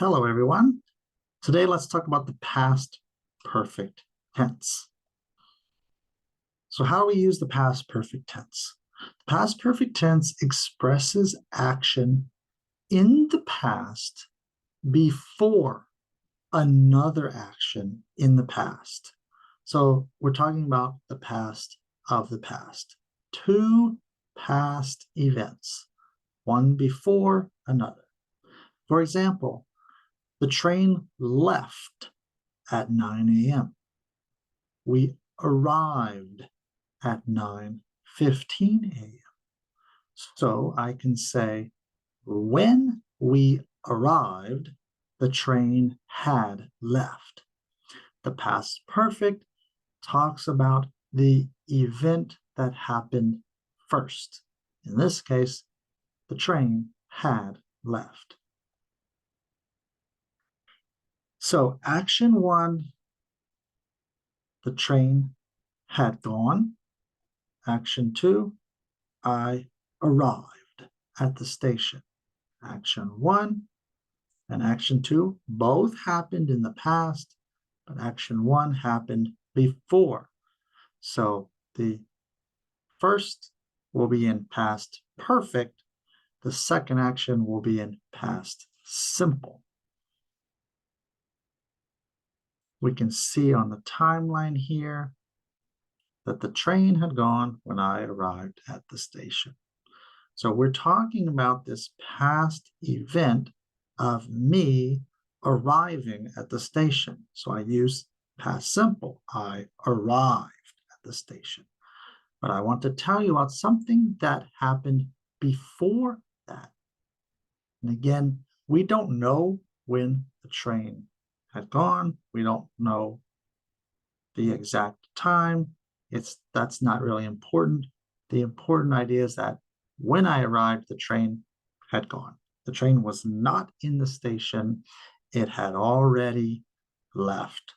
Hello, everyone. Today, let's talk about the past perfect tense. So how do we use the past perfect tense? The past perfect tense expresses action in the past before another action in the past. So we're talking about the past of the past. Two past events, one before another. For example, the train left at 9 a.m. We arrived at 9:15 a.m. So I can say, when we arrived, the train had left. The past perfect talks about the event that happened first. In this case, the train had left. So action one, the train had gone. Action two, I arrived at the station. Action one and action two both happened in the past, but action one happened before. So the first will be in past perfect. The second action will be in past simple. We can see on the timeline here that the train had gone when I arrived at the station. So we're talking about this past event of me arriving at the station. So I use past simple. I arrived at the station. But I want to tell you about something that happened before that. And again, we don't know when the train had gone. We don't know the exact time. That's not really important. The important idea is that when I arrived, the train had gone. The train was not in the station. It had already left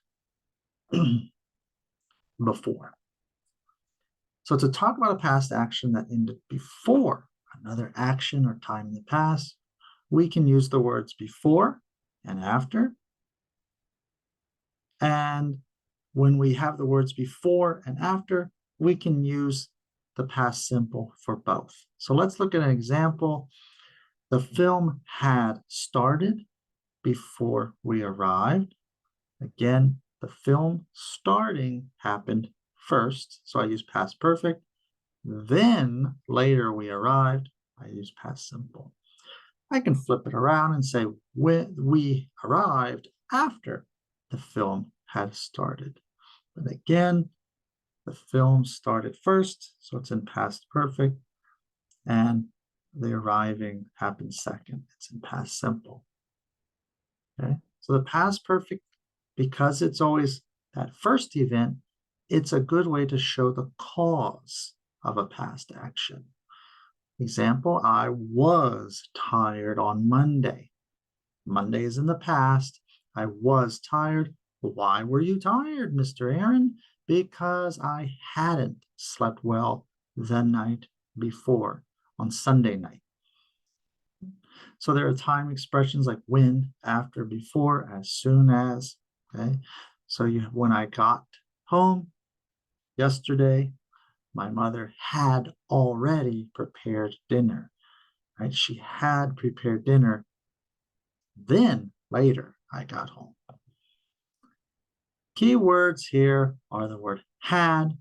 before. So to talk about a past action that ended before another action or time in the past, we can use the words before and after. And when we have the words before and after, we can use the past simple for both. So let's look at an example. The film had started before we arrived. Again, the film starting happened first, so I use past perfect. Then later we arrived, I use past simple. I can flip it around and say when we arrived after the film had started. But again, the film started first, so it's in past perfect, and the arriving happened second. It's in past simple. Okay, so the past perfect, because it's always that first event, it's a good way to show the cause of a past action. Example, I was tired on Monday. Monday is in the past. I was tired. Why were you tired, Mr. Aaron? Because I hadn't slept well the night before on Sunday night. So there are time expressions like when, after, before, as soon as. Okay. So when I got home yesterday, my mother had already prepared dinner. Right? She had prepared dinner. Then later I got home. Key words here are the word had.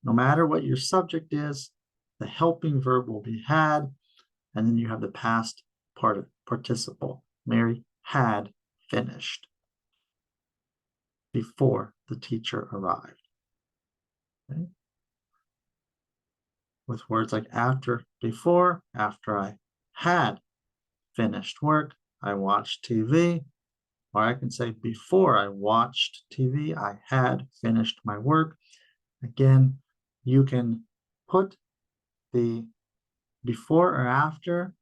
No matter what your subject is, the helping verb will be had, and then you have the past participle. Mary had finished before the teacher arrived. Okay? With words like after, before, after I had finished work, I watched TV. Or I can say before I watched TV, I had finished my work. Again, you can put the before or after,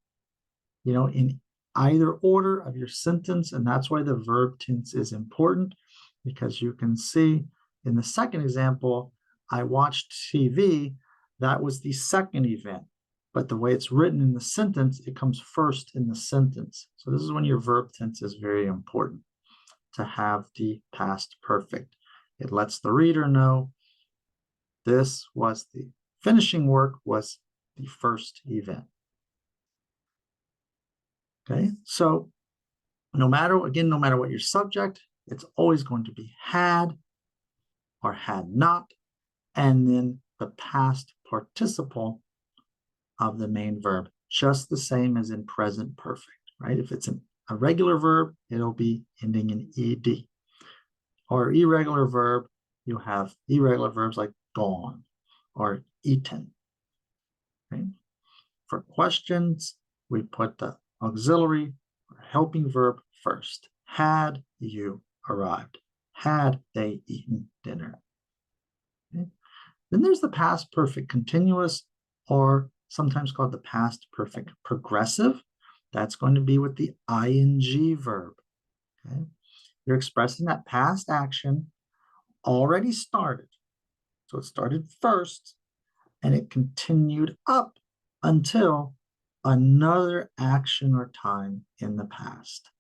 in either order of your sentence, and that's why the verb tense is important, because you can see in the second example, I watched TV, that was the second event. but the way it's written in the sentence, it comes first in the sentence. So this is when your verb tense is very important, to have the past perfect. It lets the reader know this was the finishing work was the first event. Okay, so no matter what your subject, it's always going to be had or had not, and then the past participle of the main verb, just the same as in present perfect, right? If it's a regular verb, it'll be ending in ed. Or irregular verb, you have irregular verbs like gone or eaten. Right? For questions, we put the auxiliary or helping verb first. Had you arrived? Had they eaten dinner? Okay? Then there's the past perfect continuous, or sometimes called the past perfect progressive. That's going to be with the ing verb. Okay? You're expressing that past action already started. So it started first and it continued up until another action or time in the past.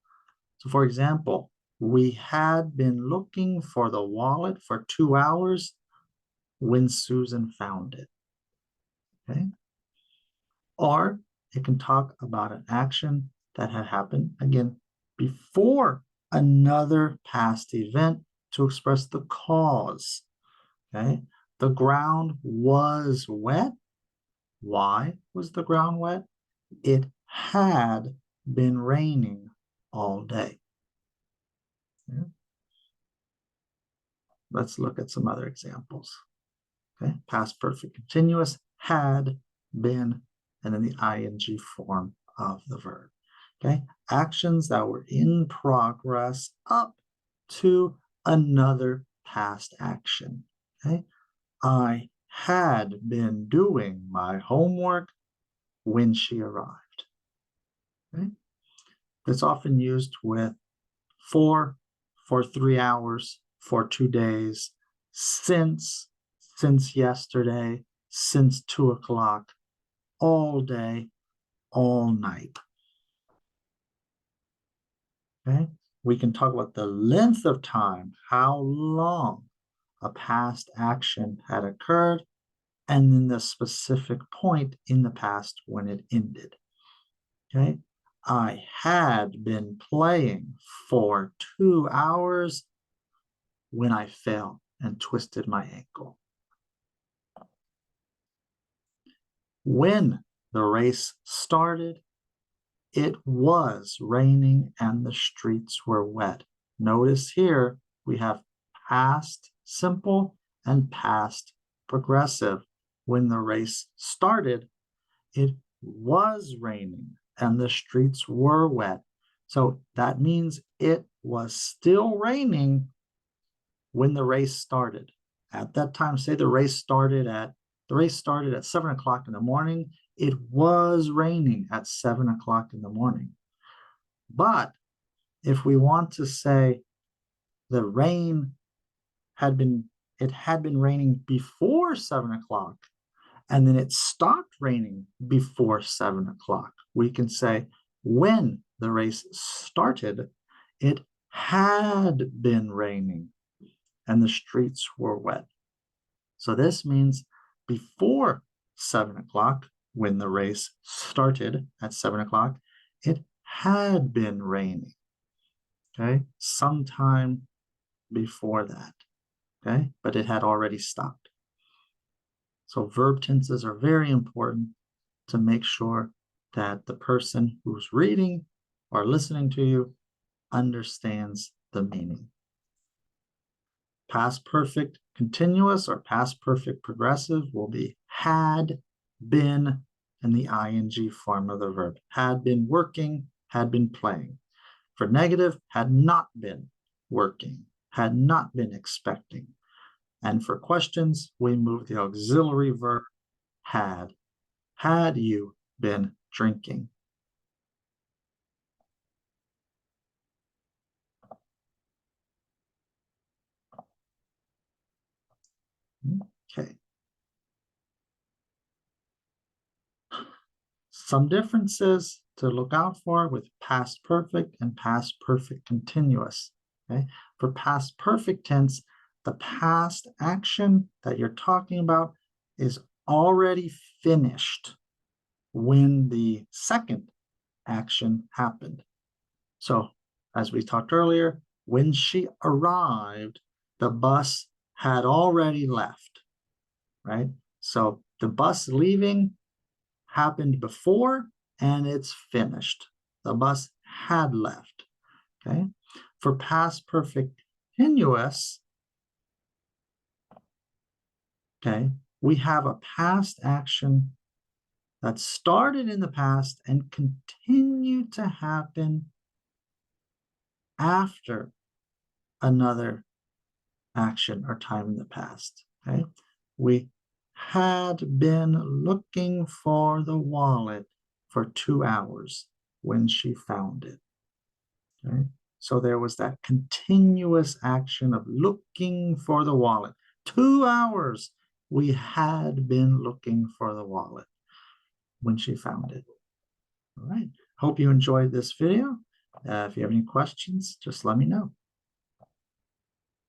So for example, we had been looking for the wallet for 2 hours when Susan found it. Okay? Or it can talk about an action that had happened, again, before another past event to express the cause. Okay? The ground was wet. Why was the ground wet? It had been raining all day. Okay? Let's look at some other examples. Okay? Past perfect continuous, had been, and then the ing form of the verb. Okay? Actions that were in progress up to another past action. Okay? I had been doing my homework when she arrived. Okay? It's often used with for 3 hours, for 2 days, since yesterday, since 2 o'clock, all day, all night. Okay? We can talk about the length of time, how long a past action had occurred, and then the specific point in the past when it ended. Okay? I had been playing for 2 hours when I fell and twisted my ankle. When the race started, it was raining and the streets were wet. Notice here we have past simple and past progressive. When the race started, it was raining and the streets were wet. So that means it was still raining when the race started. At that time, say the race started at 7 o'clock in the morning. It was raining at 7 o'clock in the morning. But if we want to say the rain had been raining before 7 o'clock, and then it stopped raining before 7 o'clock, we can say when the race started, it had been raining and the streets were wet. So this means before 7 o'clock, when the race started at 7 o'clock, it had been raining. Okay, sometime before that. Okay, but it had already stopped. So verb tenses are very important to make sure that the person who's reading or listening to you understands the meaning. Past perfect continuous or past perfect progressive will be had been in the ing form of the verb. Had been working, had been playing. For negative, had not been working, had not been expecting. And for questions, we move the auxiliary verb had. Had you been drinking? Okay. Some differences to look out for with past perfect and past perfect continuous. Okay, for past perfect tense, the past action that you're talking about is already finished when the second action happened. So, as we talked earlier, when she arrived, the bus had already left, right? So the bus leaving happened before and it's finished. The bus had left, okay? For past perfect continuous, okay, we have a past action that started in the past and continued to happen after another action or time in the past, okay? We had been looking for the wallet for 2 hours when she found it, okay? So there was that continuous action of looking for the wallet. 2 hours we had been looking for the wallet when she found it. All right. Hope you enjoyed this video. If you have any questions, just let me know.